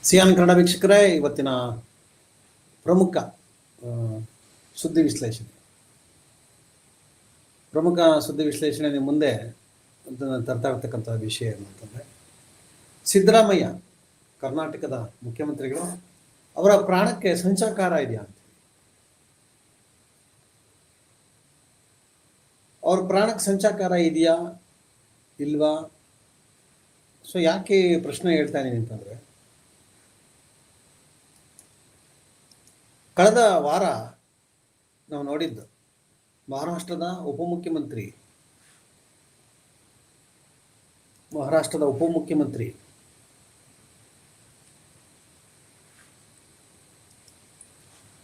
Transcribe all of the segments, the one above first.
Xi'an Kannada ವೀಕ್ಷಕರೇ, ಇವತ್ತಿನ ಪ್ರಮುಖ ಸುದ್ದಿ ವಿಶ್ಲೇಷಣೆ ನಿಮ್ಮ ಮುಂದೆ ತರ್ತಾ ಇರ್ತಕ್ಕಂಥ ವಿಷಯ ಏನಂತಂದರೆ, ಸಿದ್ದರಾಮಯ್ಯ ಕರ್ನಾಟಕದ ಮುಖ್ಯಮಂತ್ರಿಗಳು, ಅವರ ಪ್ರಾಣಕ್ಕೆ ಸಂಚಕಾರ ಇದೆಯಾ ಅಂತ. ಅವ್ರ ಪ್ರಾಣಕ್ಕೆ ಸಂಚಕಾರ ಇದೆಯಾ ಇಲ್ವಾ? ಸೊ ಯಾಕೆ ಪ್ರಶ್ನೆ ಹೇಳ್ತಾ ಇದ್ದೀನಿ ಅಂತಂದರೆ, ಕಳೆದ ವಾರ ನಾವು ನೋಡಿದ್ದು ಮಹಾರಾಷ್ಟ್ರದ ಉಪಮುಖ್ಯಮಂತ್ರಿ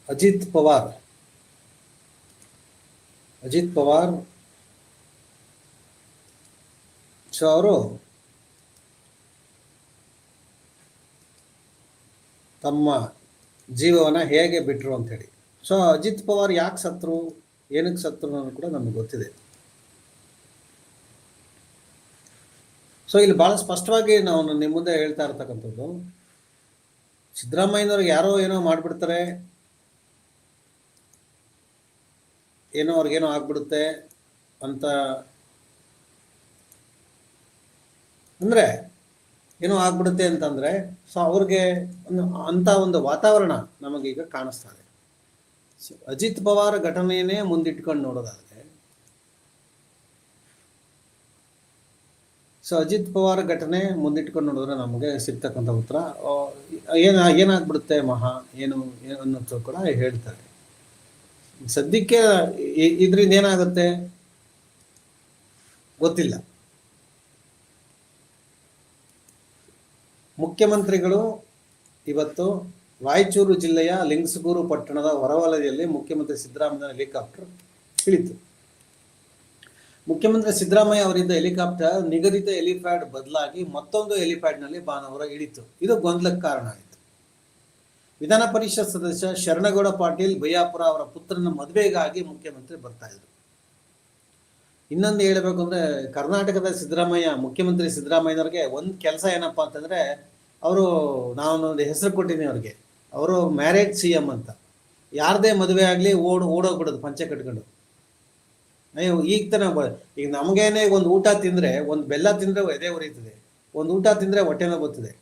ಅಜಿತ್ ಪವಾರ್ ಸೊ ಅವರು ತಮ್ಮ ಜೀವವನ್ನು ಹೇಗೆ ಬಿಟ್ಟರು ಅಂಥೇಳಿ. ಸೊ ಅಜಿತ್ ಪವಾರ್ ಯಾಕೆ ಸತ್ರು, ಏನಕ್ಕೆ ಸತ್ರು ಅನ್ನೋದು ಕೂಡ ನಮಗೆ ಗೊತ್ತಿದೆ. ಸೊ ಇಲ್ಲಿ ಭಾಳ ಸ್ಪಷ್ಟವಾಗಿ ನಾವು ನಿಮ್ಮ ಮುಂದೆ ಹೇಳ್ತಾ ಇರ್ತಕ್ಕಂಥದ್ದು, ಸಿದ್ದರಾಮಯ್ಯನವ್ರಿಗೆ ಯಾರೋ ಏನೋ ಮಾಡಿಬಿಡ್ತಾರೆ, ಅವ್ರಿಗೇನೋ ಆಗ್ಬಿಡುತ್ತೆ ಅಂತ ಅಂದರೆ, ಏನೋ ಆಗ್ಬಿಡುತ್ತೆ ಅಂತಂದರೆ, ಸೊ ಅವ್ರಿಗೆ ಅಂಥ ಒಂದು ವಾತಾವರಣ ನಮಗೀಗ ಕಾಣಿಸ್ತಾ ಇದೆ. ಸೊ ಅಜಿತ್ ಪವಾರ್ ಘಟನೆಯೇ ಮುಂದಿಟ್ಕೊಂಡು ನೋಡೋದಾದರೆ, ನೋಡಿದ್ರೆ ನಮಗೆ ಸಿಗ್ತಕ್ಕಂಥ ಉತ್ತರ ಏನಾಗ್ಬಿಡುತ್ತೆ ಅನ್ನೋದು ಕೂಡ ಹೇಳ್ತಾರೆ. ಸದ್ಯಕ್ಕೆ ಇದರಿಂದ ಏನಾಗುತ್ತೆ ಗೊತ್ತಿಲ್ಲ. ಮುಖ್ಯಮಂತ್ರಿಗಳು ಇವತ್ತು ರಾಯಚೂರು ಜಿಲ್ಲೆಯ ಲಿಂಗಸಗೂರು ಪಟ್ಟಣದ ಹೊರವಲಯದಲ್ಲಿ ಮುಖ್ಯಮಂತ್ರಿ ಸಿದ್ದರಾಮಯ್ಯ ಹೆಲಿಕಾಪ್ಟರ್ ಇಳಿತು. ಮುಖ್ಯಮಂತ್ರಿ ಸಿದ್ದರಾಮಯ್ಯ ಅವರಿಂದ ಹೆಲಿಕಾಪ್ಟರ್ ನಿಗದಿತ ಹೆಲಿಪ್ಯಾಡ್ ಬದಲಾಗಿ ಮತ್ತೊಂದು ಹೆಲಿಪ್ಯಾಡ್ನಲ್ಲಿ ಭಾನುವಾರ ಇಳಿತು. ಇದು ಗೊಂದಲಕ್ಕೆ ಕಾರಣ ಆಯಿತು. ವಿಧಾನ ಪರಿಷತ್ ಸದಸ್ಯ ಶರಣಗೌಡ ಪಾಟೀಲ್ ಬಯ್ಯಾಪುರ ಅವರ ಪುತ್ರನ ಮದುವೆಗಾಗಿ ಮುಖ್ಯಮಂತ್ರಿ ಬರ್ತಾ ಇದ್ರು. ಇನ್ನೊಂದು ಹೇಳಬೇಕು ಅಂದರೆ, ಕರ್ನಾಟಕದ ಮುಖ್ಯಮಂತ್ರಿ ಸಿದ್ದರಾಮಯ್ಯನವ್ರಿಗೆ ಒಂದು ಕೆಲಸ ಏನಪ್ಪ ಅಂತಂದರೆ, ನಾನೊಂದು ಹೆಸರು ಕೊಟ್ಟಿದ್ದೀನಿ ಅವ್ರಿಗೆ, ಅವರು ಮ್ಯಾರೇಜ್ CM ಅಂತ. ಯಾರದೇ ಮದುವೆ ಆಗಲಿ ಓಡೋಗ್ಬಿಡೋದು ಪಂಚೆ ಕಟ್ಕೊಂಡು. ಈಗ ನಮಗೇನೆ ಒಂದು ಊಟ ತಿಂದರೆ, ಒಂದು ಬೆಲ್ಲ ತಿಂದರೆ ಎದೆ ಉರಿತದೆ, ಒಂದು ಊಟ ತಿಂದರೆ ಹೊಟ್ಟೆನೋ ಬರ್ತದೆ.